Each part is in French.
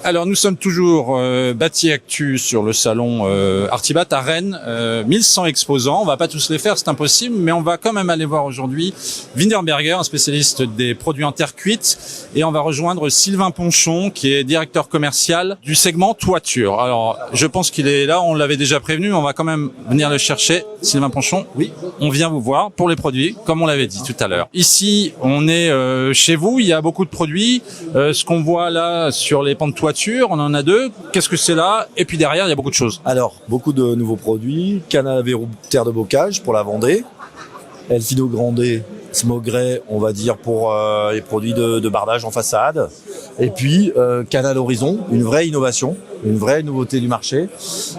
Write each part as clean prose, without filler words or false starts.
Alors nous sommes toujours Bâti Actu sur le salon Artibat à Rennes, 1100 exposants. On va pas tous les faire, c'est impossible, mais on va quand même aller voir aujourd'hui Wienerberger, un spécialiste des produits en terre cuite, et on va rejoindre Sylvain Ponchon qui est directeur commercial du segment toiture. Alors je pense qu'il est là, on l'avait déjà prévenu, mais on va quand même venir le chercher. Sylvain Ponchon, oui, on vient vous voir pour les produits, comme on l'avait dit tout à l'heure. Ici, on est chez vous, il y a beaucoup de produits. Ce qu'on voit là sur les pans de toiture, on en a deux. Qu'est-ce que c'est là? Et puis derrière, il y a beaucoup de choses. Alors, beaucoup de nouveaux produits. Canal à verrou terre de bocage pour la Vendée. Elfido Grande, Smogray, on va dire pour les produits de bardage en façade. Et puis, Canal Horizon, une vraie innovation, une vraie nouveauté du marché.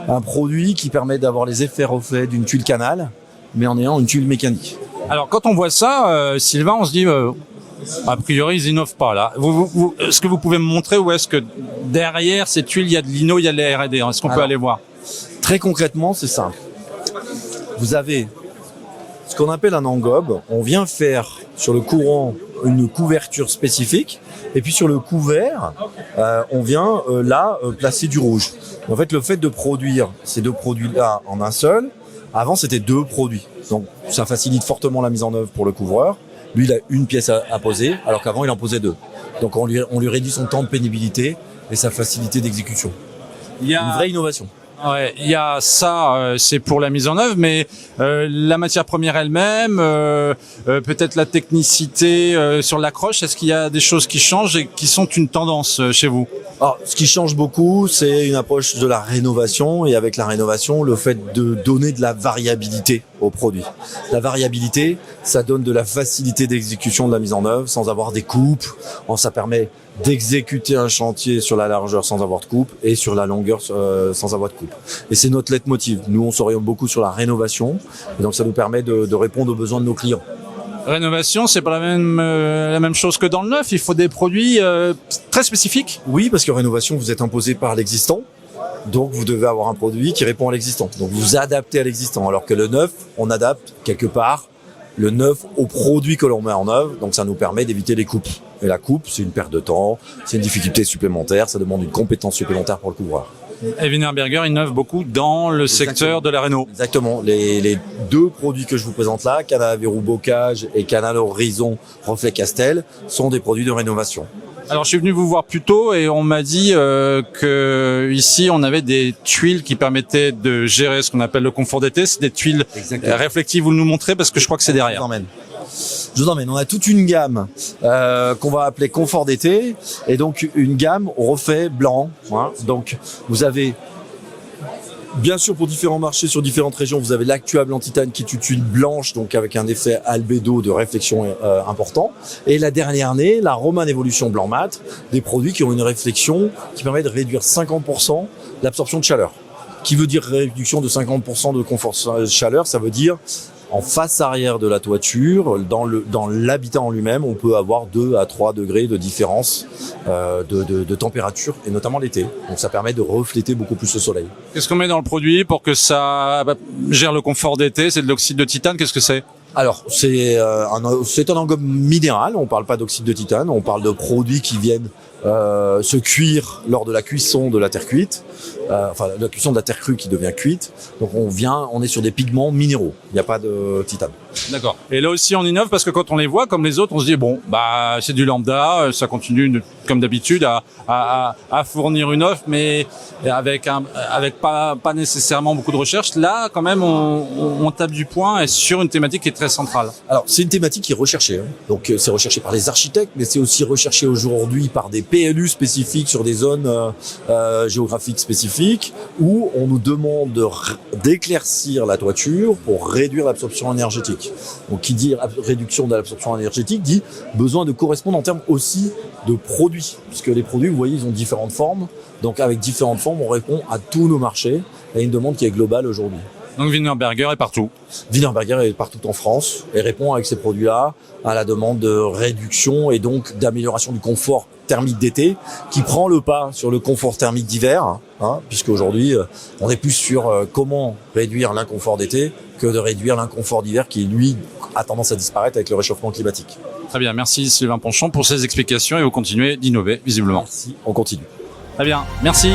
Un produit qui permet d'avoir les effets reflets d'une tuile canal, mais en ayant une tuile mécanique. Alors, quand on voit ça, Sylvain, on se dit... a priori, ils innovent pas là. Est-ce que vous pouvez me montrer où est-ce que derrière ces tuiles, il y a de l'INO, il y a de la R&D? Est-ce qu'on peut aller voir? Très concrètement, c'est simple. Vous avez ce qu'on appelle un engobe. On vient faire sur le courant une couverture spécifique. Et puis sur le couvert, on vient placer du rouge. En fait, le fait de produire ces deux produits-là en un seul, avant c'était deux produits. Donc ça facilite fortement la mise en œuvre pour le couvreur. Lui, il a une pièce à poser, alors qu'avant, il en posait deux. Donc, on lui réduit son temps de pénibilité et sa facilité d'exécution. Il y a une vraie innovation. Ouais, il y a ça, c'est pour la mise en œuvre, mais la matière première elle-même, peut-être la technicité sur l'accroche, est-ce qu'il y a des choses qui changent et qui sont une tendance chez vous? Alors, ce qui change beaucoup, c'est une approche de la rénovation, et avec la rénovation, le fait de donner de la variabilité au produit. La variabilité, ça donne de la facilité d'exécution de la mise en œuvre sans avoir des coupes. Ça permet d'exécuter un chantier sur la largeur sans avoir de coupe et sur la longueur sans avoir de coupe. Et c'est notre leitmotiv. Nous, on s'oriente beaucoup sur la rénovation, et donc ça nous permet de répondre aux besoins de nos clients. Rénovation, c'est pas la même chose que dans le neuf. Il faut des produits très spécifiques. Oui, parce que rénovation, vous êtes imposé par l'existant. Donc, vous devez avoir un produit qui répond à l'existant. Donc, vous adaptez à l'existant. Alors que le neuf, on adapte quelque part le neuf au produit que l'on met en œuvre. Donc, ça nous permet d'éviter les coupes. Et la coupe, c'est une perte de temps, c'est une difficulté supplémentaire, ça demande une compétence supplémentaire pour le couvreur. Et Wienerberger innove beaucoup dans le secteur de la réno. Exactement. Les deux produits que je vous présente là, Canal à verrou bocage et Canal Horizon reflet Castel, sont des produits de rénovation. Alors je suis venu vous voir plus tôt et on m'a dit que ici on avait des tuiles qui permettaient de gérer ce qu'on appelle le confort d'été. C'est des tuiles réflectives. Vous nous montrez parce que je crois que c'est derrière. Je vous emmène. On a toute une gamme qu'on va appeler confort d'été, et donc une gamme au reflet blanc. Hein. Donc vous avez, bien sûr, pour différents marchés sur différentes régions, vous avez l'Actuable en titane qui est une tuile blanche, donc avec un effet albédo de réflexion important. Et la dernière année, la Roman Evolution blanc mat, des produits qui ont une réflexion qui permet de réduire 50% l'absorption de chaleur. Qui veut dire réduction de 50% de confort de chaleur, ça veut dire en face arrière de la toiture, dans l'habitat en lui-même, on peut avoir 2 à 3 degrés de différence de température, et notamment l'été. Donc ça permet de refléter beaucoup plus le soleil. Qu'est-ce qu'on met dans le produit pour que ça gère le confort d'été? C'est de l'oxyde de titane, qu'est-ce que c'est? Alors, c'est un engobe minéral, on parle pas d'oxyde de titane, on parle de produits qui viennent se cuire lors de la cuisson de la terre cuite, la cuisson de la terre crue qui devient cuite. Donc on est sur des pigments minéraux, il n'y a pas de titane. D'accord. Et là aussi on innove parce que quand on les voit comme les autres, on se dit bon, bah c'est du lambda, ça continue comme d'habitude à fournir une offre, mais avec pas nécessairement beaucoup de recherche. Là, quand même, on tape du poing et sur une thématique qui est très centrale. Alors c'est une thématique qui est recherchée. Hein. Donc c'est recherché par les architectes, mais c'est aussi recherché aujourd'hui par des PLU spécifiques sur des zones géographiques spécifiques où on nous demande d'éclaircir la toiture pour réduire l'absorption énergétique. Donc qui dit réduction de l'absorption énergétique dit besoin de correspondre en termes aussi de produits, puisque les produits, vous voyez, ils ont différentes formes. Donc avec différentes formes, on répond à tous nos marchés et à une demande qui est globale aujourd'hui. Donc Wienerberger est partout. Wienerberger est partout en France et répond avec ces produits-là à la demande de réduction et donc d'amélioration du confort thermique d'été, qui prend le pas sur le confort thermique d'hiver, hein, puisque aujourd'hui on est plus sur comment réduire l'inconfort d'été que de réduire l'inconfort d'hiver qui lui a tendance à disparaître avec le réchauffement climatique. Très bien, merci Sylvain Ponchon pour ces explications et vous continuez d'innover visiblement. Merci, on continue. Très bien, merci.